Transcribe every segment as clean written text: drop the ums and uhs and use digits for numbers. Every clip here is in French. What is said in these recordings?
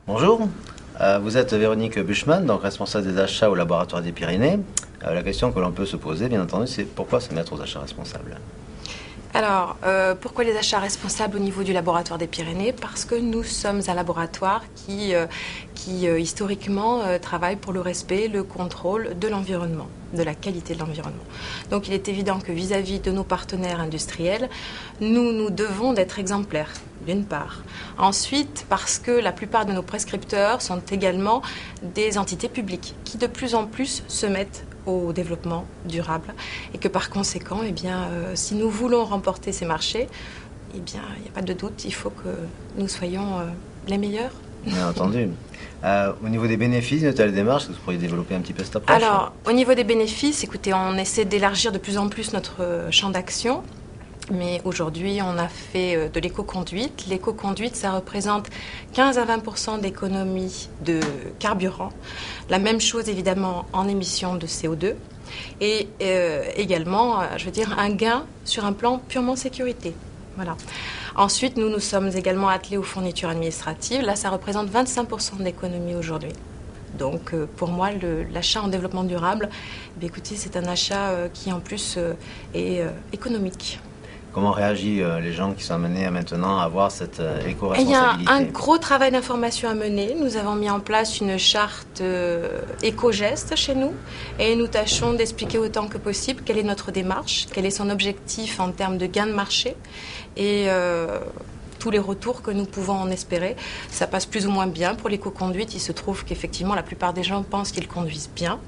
Bonjour, vous êtes Véronique Buchmann, donc responsable des achats au laboratoire des Pyrénées. La question que l'on peut se poser, bien entendu, c'est pourquoi se mettre aux achats responsables? Alors, pourquoi les achats responsables au niveau du laboratoire des Pyrénées? Parce que nous sommes un laboratoire qui historiquement, travaille pour le respect, le contrôle de l'environnement, de la qualité de l'environnement. Donc, il est évident que vis-à-vis de nos partenaires industriels, nous devons d'être exemplaires, d'une part. Ensuite, parce que la plupart de nos prescripteurs sont également des entités publiques qui, de plus en plus, se mettent au développement durable et que par conséquent, si nous voulons remporter ces marchés, il n'y a pas de doute, il faut que nous soyons les meilleurs. Bien entendu. Au niveau des bénéfices de telle démarche, est-ce que vous pourriez développer un petit peu cette approche? Alors, au niveau des bénéfices, écoutez, on essaie d'élargir de plus en plus notre champ d'action. Mais aujourd'hui, on a fait de l'éco-conduite. L'éco-conduite, ça représente 15 à 20% d'économie de carburant. La même chose, évidemment, en émissions de CO2. Et également, un gain sur un plan purement sécurité. Voilà. Ensuite, nous sommes également attelés aux fournitures administratives. Là, ça représente 25% d'économie aujourd'hui. Donc, pour moi, l'achat en développement durable, écoutez, c'est un achat qui, en plus, est économique. Comment réagissent les gens qui sont amenés maintenant à avoir cette Il y a éco-responsabilité? un gros travail d'information à mener. Nous avons mis en place une charte éco-geste chez nous et nous tâchons d'expliquer autant que possible quelle est notre démarche, quel est son objectif en termes de gain de marché et tous les retours que nous pouvons en espérer. Ça passe plus ou moins bien pour l'éco-conduite. Il se trouve qu'effectivement, la plupart des gens pensent qu'ils conduisent bien.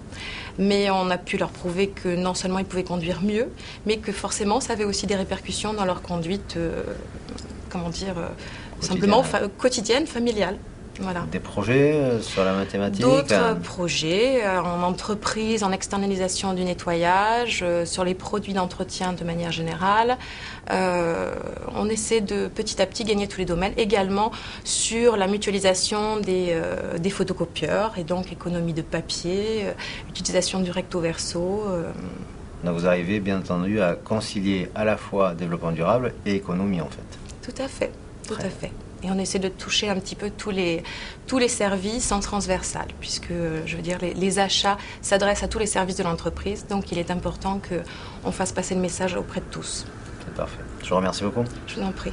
Mais on a pu leur prouver que non seulement ils pouvaient conduire mieux, mais que forcément, ça avait aussi des répercussions dans leur conduite, simplement quotidienne, familiale. Voilà. Des projets sur la mathématique? D'autres projets en entreprise, en externalisation du nettoyage, sur les produits d'entretien de manière générale. On essaie de petit à petit gagner tous les domaines. Également sur la mutualisation des photocopieurs et donc économie de papier, utilisation du recto verso. Donc vous arrivez bien entendu à concilier à la fois développement durable et économie en fait. Tout à fait, tout à fait. Et on essaie de toucher un petit peu tous les services en transversal, puisque les achats s'adressent à tous les services de l'entreprise, donc il est important qu'on fasse passer le message auprès de tous. C'est parfait. Je vous remercie beaucoup. Je vous en prie.